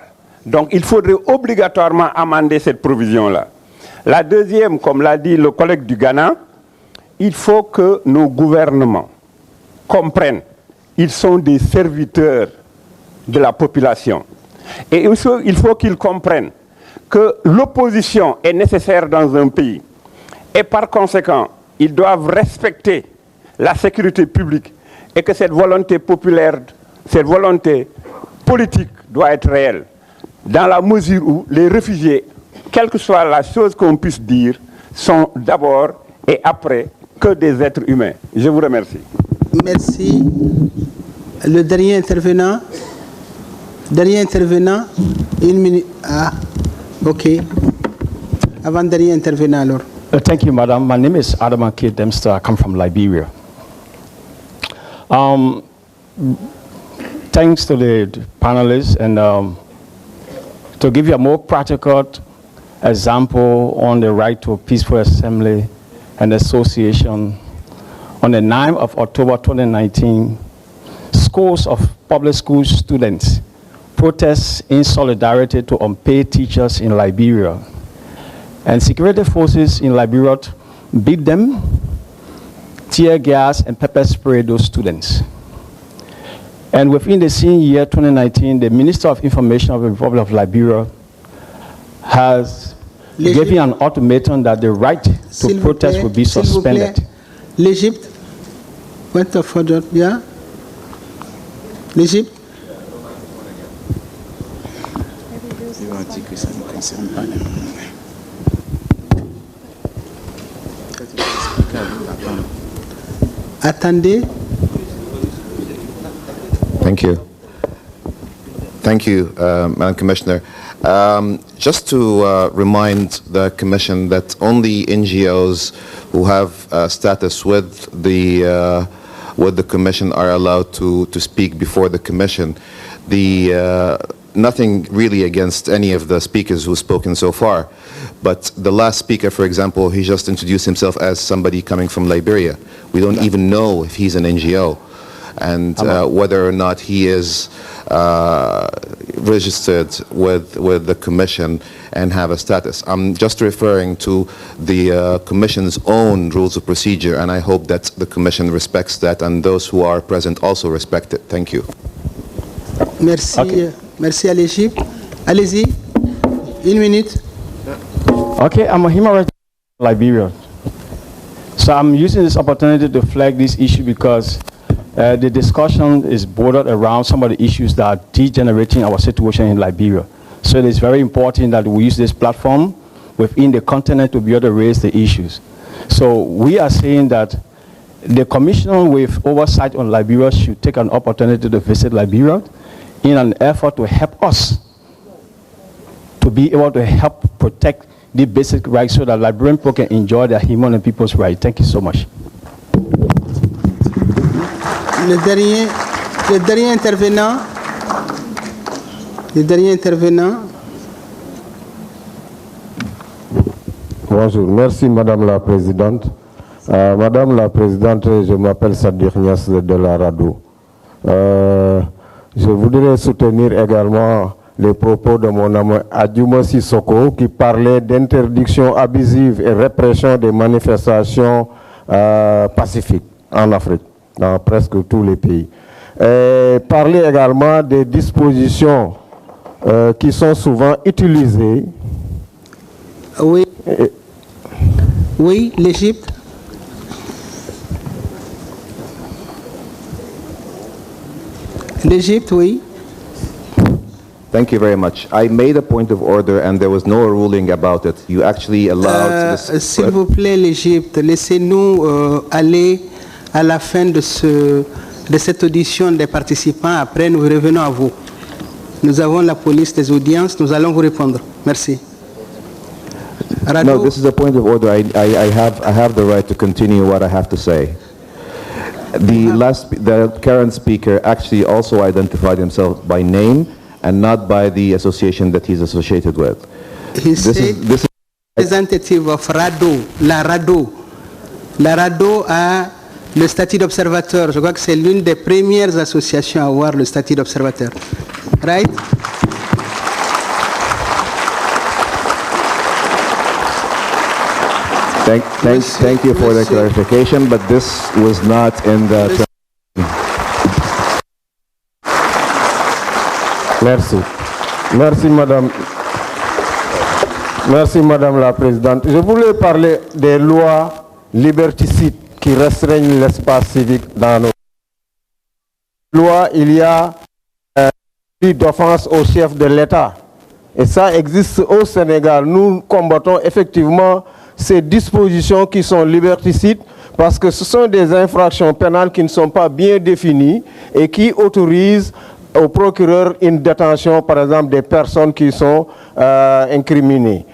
Donc il faudrait obligatoirement amender cette provision-là. La deuxième, comme l'a dit le collègue du Ghana, il faut que nos gouvernements comprennent, ils sont des serviteurs de la population. Et il faut qu'ils comprennent que l'opposition est nécessaire dans un pays. Et par conséquent, ils doivent respecter la sécurité publique et que cette volonté populaire, cette volonté politique doit être réelle. Dans la mesure où les réfugiés, quelle que soit la chose qu'on puisse dire, sont d'abord et après que des êtres humains. Je vous remercie. Merci. Le dernier intervenant, Dernier intervenant, 1 minute. Ah, ok. Avant-dernier intervenant alors. Thank you, Madam. My name is Adam Akid Dempster. I come from Liberia. Thanks to the panelists, and to give you a more practical example on the right to a peaceful assembly and association, on the 9th of October 2019, scores of public school students protest in solidarity to unpaid teachers in Liberia. And security forces in Liberia beat them, tear gas and pepper spray those students. And within the same year, 2019, the Minister of Information of the Republic of Liberia has given an ultimatum that the right to protest will be suspended. L'Égypte, what the further, yeah? L'Égypte. Attendez. Thank you. Thank you, Madam Commissioner. Just to remind the Commission that only NGOs who have status with the Commission are allowed to speak before the Commission. Nothing really against any of the speakers who've spoken so far, but the last speaker, for example, he just introduced himself as somebody coming from Liberia. We don't even know if he's an NGO, and whether or not he is registered with the Commission and have a status. I'm just referring to the Commission's own rules of procedure, and I hope that the Commission respects that, and those who are present also respect it. Thank you. Merci. Okay. Merci à l'Égypte. Allez-y. 1 minute. Okay, I'm a human rights in Liberia. So I'm using this opportunity to flag this issue because the discussion is bordered around some of the issues that are degenerating our situation in Liberia. So it is very important that we use this platform within the continent to be able to raise the issues. So we are saying that the Commissioner with oversight on Liberia should take an opportunity to visit Liberia in an effort to help us to be able to help protect the basic rights so that Liberian people can enjoy their human and people's rights. Thank you so much. Le dernier intervenant. Bonjour, merci Madame la Présidente. Madame la Présidente, je m'appelle Sadir Nias de la RADO. Je voudrais soutenir également les propos de mon ami Adjouma Sissoko qui parlait d'interdiction abusive et répression des manifestations pacifiques en Afrique, dans presque tous les pays. Et parler également des dispositions qui sont souvent utilisées. Oui, oui, l'Égypte. L'Égypte, oui. Thank you very much. I made a point of order and there was no ruling about it. You actually allowed this. S'il vous plaît, l'Égypte, laissez-nous aller à la fin de cette audition des participants. Après, nous revenons à vous. Nous avons la police des audiences. Nous allons vous répondre. Merci. No, this is a point of order. I have the right to continue what I have to say. The current speaker actually also identified himself by name and not by the association that he's associated with. He said representative of RADO, la RADO. La RADO a le statut d'observateur. Je crois que c'est l'une des premières associations à avoir le statut d'observateur. Right? Thank you for the clarification, but this was not in the... Merci. Merci, Madame la Présidente. Je voulais parler des lois liberticides qui restreignent l'espace civique dans nos lois. Il y a d'offense au chef de l'État. Et ça existe au Sénégal. Nous combattons effectivement ces dispositions qui sont liberticides parce que ce sont des infractions pénales qui ne sont pas bien définies et qui autorisent au procureur une détention, par exemple, des personnes qui sont incriminées.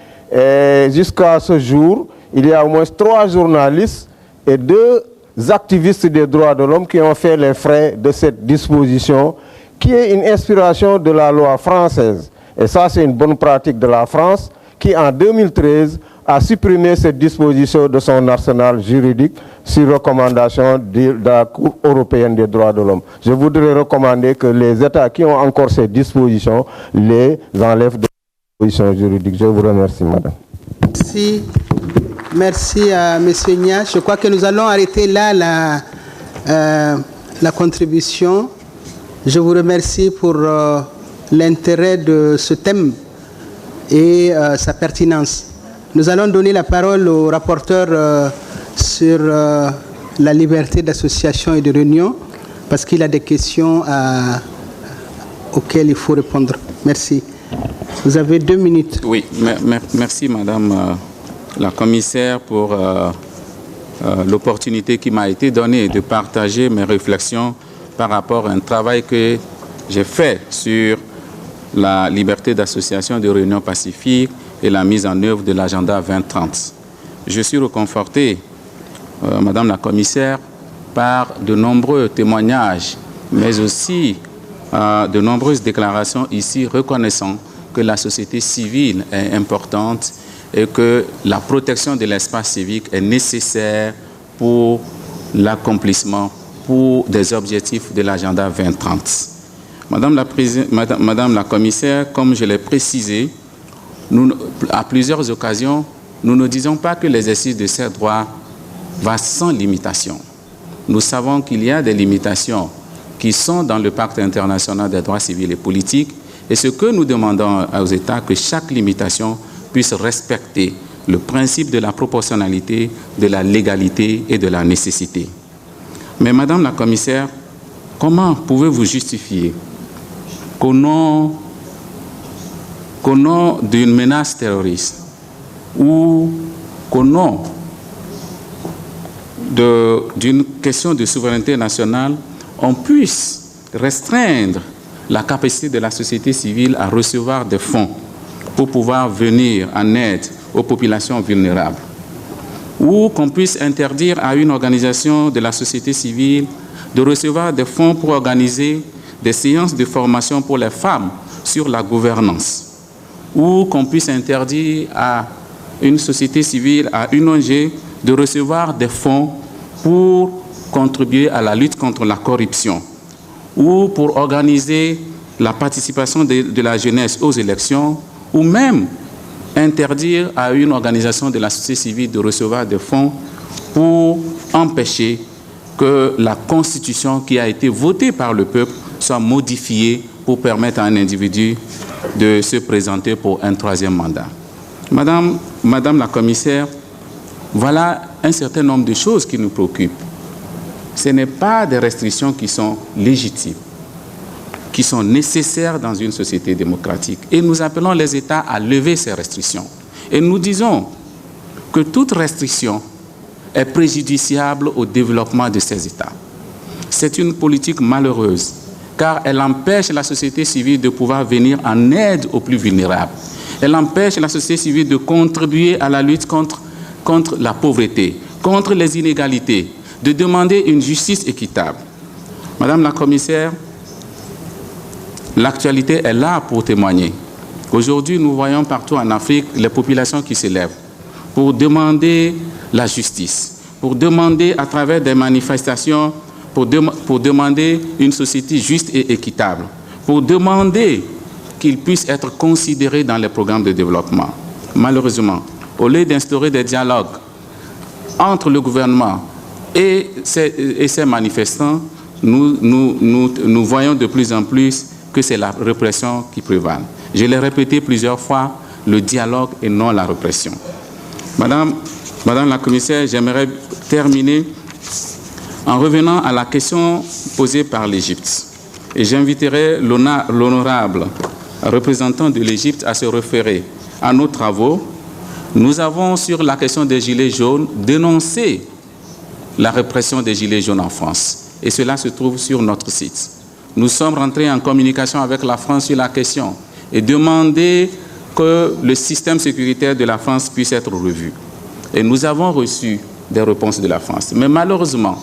Jusqu'à ce jour, il y a au moins 3 journalistes et 2 activistes des droits de l'homme qui ont fait les frais de cette disposition, qui est une inspiration de la loi française. Et ça, c'est une bonne pratique de la France, qui en 2013 a supprimé cette disposition de son arsenal juridique sur recommandation de la Cour européenne des droits de l'homme. Je voudrais recommander que les États qui ont encore ces dispositions les enlèvent de dispositions juridiques. Je vous remercie, madame. Merci. Merci à M. Nia. Je crois que nous allons arrêter là la contribution. Je vous remercie pour l'intérêt de ce thème et sa pertinence. Nous allons donner la parole au rapporteur sur la liberté d'association et de réunion, parce qu'il a des questions auxquelles il faut répondre. Merci. Vous avez 2 minutes. Oui, merci Madame la commissaire pour l'opportunité qui m'a été donnée de partager mes réflexions par rapport à un travail que j'ai fait sur la liberté d'association de réunion pacifique et la mise en œuvre de l'agenda 2030. Je suis reconforté, Madame la commissaire, par de nombreux témoignages, mais aussi de nombreuses déclarations ici reconnaissant que la société civile est importante et que la protection de l'espace civique est nécessaire pour l'accomplissement pour des objectifs de l'agenda 2030. Madame la commissaire, comme je l'ai précisé, à plusieurs occasions, nous ne disons pas que l'exercice de ces droits va sans limitation. Nous savons qu'il y a des limitations qui sont dans le pacte international des droits civils et politiques, et ce que nous demandons aux États, que chaque limitation puisse respecter le principe de la proportionnalité, de la légalité et de la nécessité. Mais Madame la commissaire, comment pouvez-vous justifier qu'au nom d'une menace terroriste ou qu'au nom d'une question de souveraineté nationale, on puisse restreindre la capacité de la société civile à recevoir des fonds pour pouvoir venir en aide aux populations vulnérables, ou qu'on puisse interdire à une organisation de la société civile de recevoir des fonds pour organiser des séances de formation pour les femmes sur la gouvernance, ou qu'on puisse interdire à une société civile, à une ONG, de recevoir des fonds pour contribuer à la lutte contre la corruption, ou pour organiser la participation de la jeunesse aux élections, ou même interdire à une organisation de la société civile de recevoir des fonds pour empêcher que la constitution qui a été votée par le peuple soit modifiée pour permettre à un individu de se présenter pour un 3e mandat. Madame la commissaire, voilà un certain nombre de choses qui nous préoccupent. Ce n'est pas des restrictions qui sont légitimes, qui sont nécessaires dans une société démocratique. Et nous appelons les États à lever ces restrictions. Et nous disons que toute restriction est préjudiciable au développement de ces États. C'est une politique malheureuse, car elle empêche la société civile de pouvoir venir en aide aux plus vulnérables. Elle empêche la société civile de contribuer à la lutte contre la pauvreté, contre les inégalités, de demander une justice équitable. Madame la commissaire, l'actualité est là pour témoigner. Aujourd'hui, nous voyons partout en Afrique les populations qui se lèvent pour demander la justice, pour demander à travers des manifestations, pour demander une société juste et équitable, pour demander qu'ils puissent être considérés dans les programmes de développement. Malheureusement, au lieu d'instaurer des dialogues entre le gouvernement et ces manifestants, nous voyons de plus en plus que c'est la répression qui prévale. Je l'ai répété plusieurs fois, le dialogue et non la répression. Madame la commissaire, j'aimerais terminer en revenant à la question posée par l'Égypte. Et j'inviterai l'honorable représentant de l'Égypte à se référer à nos travaux. Nous avons, sur la question des gilets jaunes, dénoncé la répression des gilets jaunes en France. Et cela se trouve sur notre site. nous sommes rentrés en communication avec la France sur la question et demandé que le système sécuritaire de la France puisse être revu. Et nous avons reçu des réponses de la France. Mais malheureusement,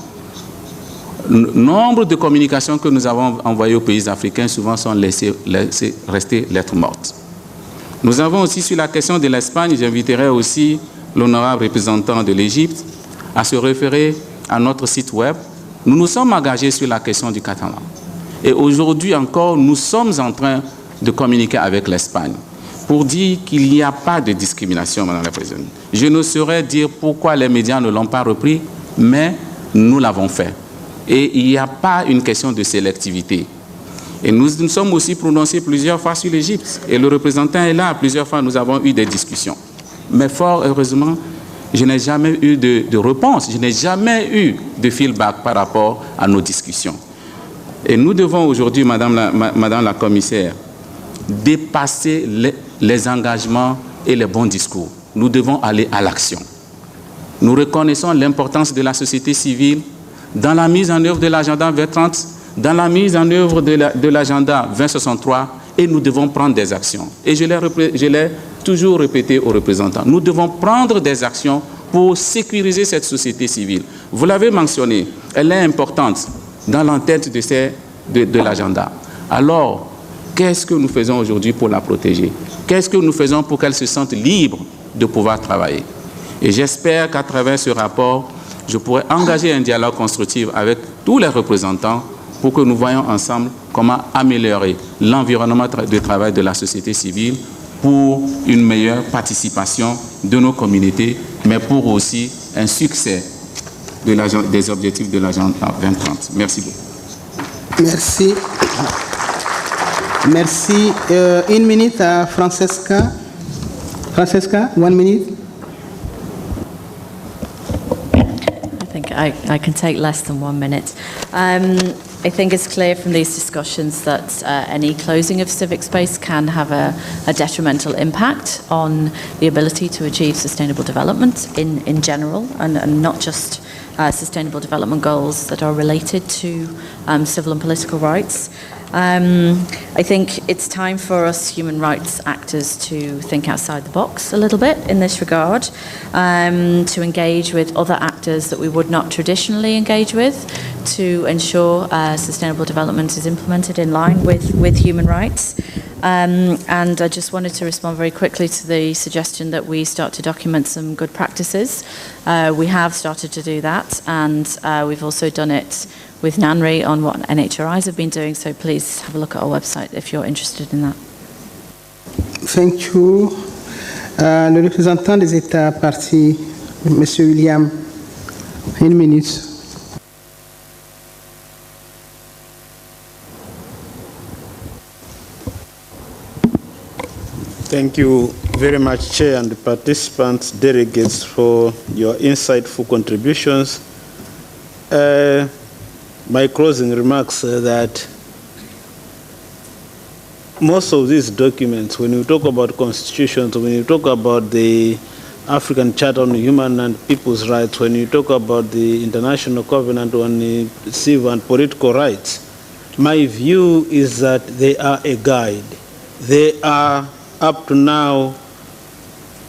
le nombre de communications que nous avons envoyées aux pays africains souvent sont laissées rester lettres mortes. Nous avons aussi sur la question de l'Espagne, j'inviterai aussi l'honorable représentant de l'Égypte à se référer à notre site web. Nous nous sommes engagés sur la question du catalan. Et aujourd'hui encore, nous sommes en train de communiquer avec l'Espagne pour dire qu'il n'y a pas de discrimination, Madame la Présidente. Je ne saurais dire pourquoi les médias ne l'ont pas repris, mais nous l'avons fait. Et il n'y a pas une question de sélectivité. Et nous nous sommes aussi prononcés plusieurs fois sur l'Égypte. Et le représentant est là. Plusieurs fois, nous avons eu des discussions. Mais fort heureusement, je n'ai jamais eu de réponse. Je n'ai jamais eu de feedback par rapport à nos discussions. Et nous devons aujourd'hui, Madame la Commissaire, dépasser les engagements et les bons discours. Nous devons aller à l'action. Nous reconnaissons l'importance de la société civile dans la mise en œuvre de l'agenda 2030, dans la mise en œuvre de l'agenda 2063, et nous devons prendre des actions. Et je l'ai toujours répété aux représentants. Nous devons prendre des actions pour sécuriser cette société civile. Vous l'avez mentionné, elle est importante dans l'entête de l'agenda. Alors, qu'est-ce que nous faisons aujourd'hui pour la protéger? Qu'est-ce que nous faisons pour qu'elle se sente libre de pouvoir travailler? Et j'espère qu'à travers ce rapport, je pourrai engager un dialogue constructif avec tous les représentants pour que nous voyions ensemble comment améliorer l'environnement de travail de la société civile pour une meilleure participation de nos communautés, mais pour aussi un succès des objectifs de l'agenda 2030. Merci beaucoup. Merci. Merci. Une minute à Francesca. Francesca, 1 minute. I think I can take less than 1 minute. I think it's clear from these discussions that any closing of civic space can have a detrimental impact on the ability to achieve sustainable development in general, and not just sustainable development goals that are related to civil and political rights. I think it's time for us human rights actors to think outside the box a little bit in this regard, to engage with other actors that we would not traditionally engage with, to ensure sustainable development is implemented in line with human rights. And I just wanted to respond very quickly to the suggestion that we start to document some good practices. We have started to do that, and we've also done it with NANRI on what NHRIs have been doing, so please have a look at our website if you're interested in that. Thank you. Le représentant des États partis, M. William, 1 minute. Thank you very much, Chair, and the participants, delegates, for your insightful contributions. My closing remarks are that most of these documents, when you talk about constitutions, when you talk about the African Charter on Human and People's Rights, when you talk about the International Covenant on Civil and Political Rights, my view is that they are a guide. They are, up to now,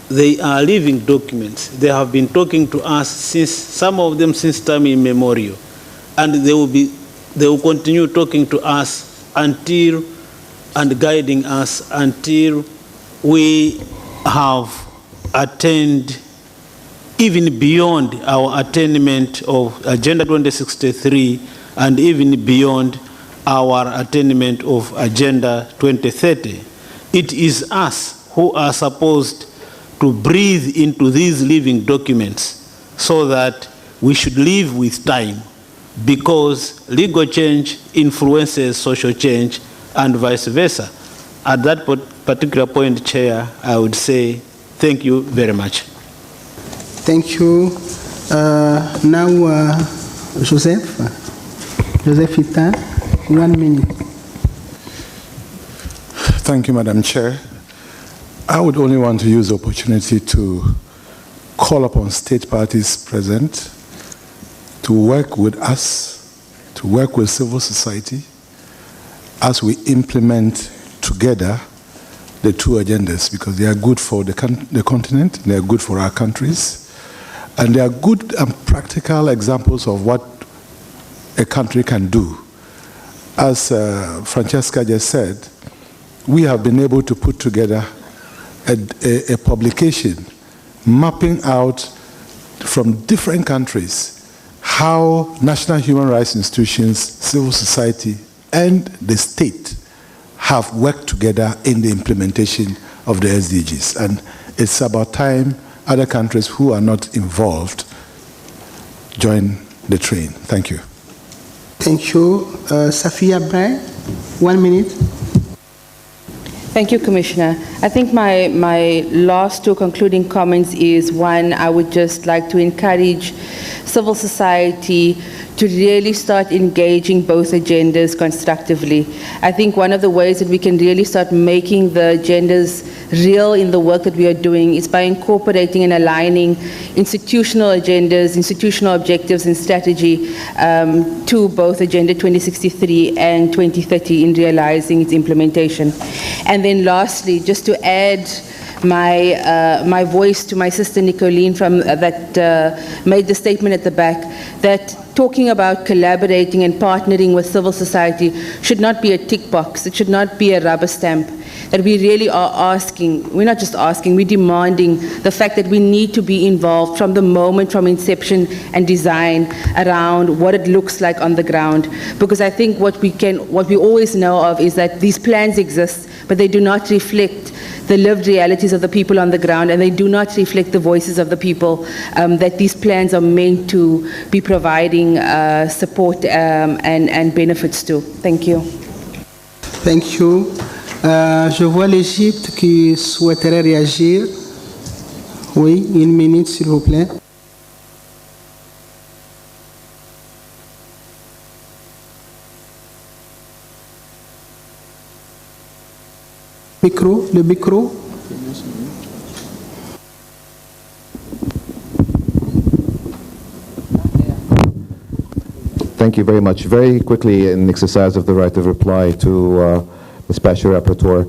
they are living documents. They have been talking to us since, some of them since time immemorial. And they will continue talking to us until, and guiding us until we have attained, even beyond our attainment of Agenda 2063, and even beyond our attainment of Agenda 2030. It is us who are supposed to breathe into these living documents so that we should live with time, because legal change influences social change and vice versa. At that particular point, Chair, I would say thank you very much. Thank you. Now, Joseph Ita, 1 minute. Thank you, Madam Chair. I would only want to use the opportunity to call upon state parties present to work with us, to work with civil society, as we implement together the two agendas, because they are good for the continent, they are good for our countries, and they are good and practical examples of what a country can do. As Francesca just said, we have been able to put together a publication mapping out from different countries how national human rights institutions, civil society, and the state have worked together in the implementation of the SDGs. And it's about time other countries who are not involved join the train. Thank you. Thank you. Safia Bray, 1 minute. Thank you, Commissioner. I think my last two concluding comments is, one, I would just like to encourage civil society to really start engaging both agendas constructively. I think one of the ways that we can really start making the agendas real in the work that we are doing is by incorporating and aligning institutional agendas, institutional objectives and strategy to both Agenda 2063 and 2030 in realizing its implementation. And then lastly, just to add my voice to my sister Nicolene that made the statement at the back, that talking about collaborating and partnering with civil society should not be a tick box, it should not be a rubber stamp. That we really are asking, we're not just asking, we're demanding the fact that we need to be involved from the moment, from inception and design around what it looks like on the ground. Because I think what we always know of is that these plans exist, but they do not reflect the lived realities of the people on the ground, and they do not reflect the voices of the people that these plans are meant to be providing support and benefits to. Thank you. Thank you. Je vois l'Égypte qui souhaiterait réagir. Oui, 1 minute, s'il vous plaît. Micro, le micro. Thank you very much. Very quickly, in exercise of the right of reply to the Special Rapporteur,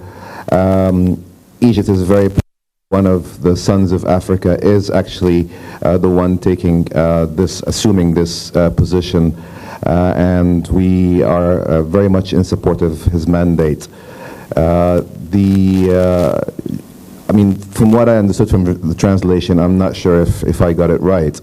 Egypt is one of the sons of Africa is actually the one taking assuming this position, and we are very much in support of his mandate. I mean, from what I understood from the translation, I'm not sure if I got it right,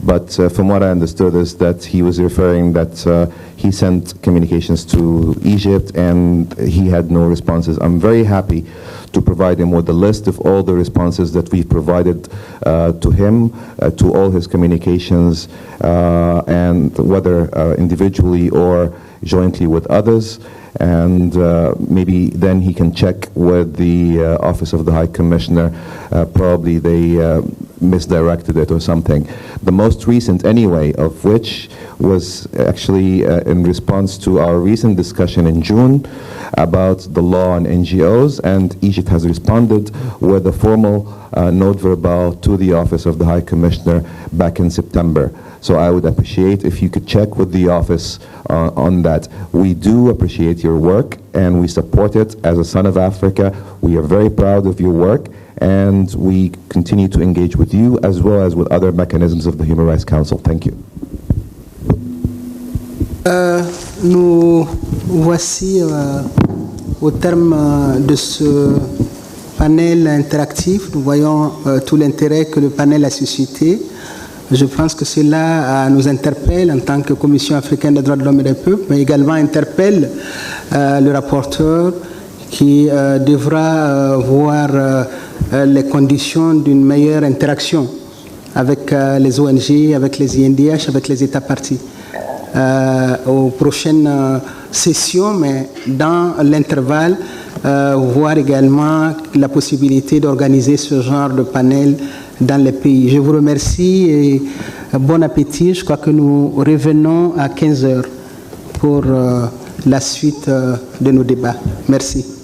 but from what I understood is that he was referring that he sent communications to Egypt and he had no responses. I'm very happy to provide him with a list of all the responses that we've provided to him, to all his communications, and whether individually or jointly with others. And maybe then he can check with the Office of the High Commissioner. Probably they misdirected it or something. The most recent, anyway, of which was actually in response to our recent discussion in June about the law on NGOs, and Egypt has responded with a formal note verbal to the Office of the High Commissioner back in September. So I would appreciate if you could check with the office on that. We do appreciate your work and we support it as a son of Africa. We are very proud of your work and we continue to engage with you as well as with other mechanisms of the Human Rights Council. Thank you. Nous voici au terme de ce panel interactif. Nous voyons tout l'intérêt que le panel a suscité. Je pense que cela nous interpelle en tant que Commission africaine des droits de l'homme et des peuples, mais également interpelle le rapporteur qui devra voir les conditions d'une meilleure interaction avec les ONG, avec les INDH, avec les États partis aux prochaines sessions, mais dans l'intervalle, voir également la possibilité d'organiser ce genre de panel dans les pays. Je vous remercie et bon appétit. Je crois que nous revenons à 15 heures pour la suite de nos débats. Merci.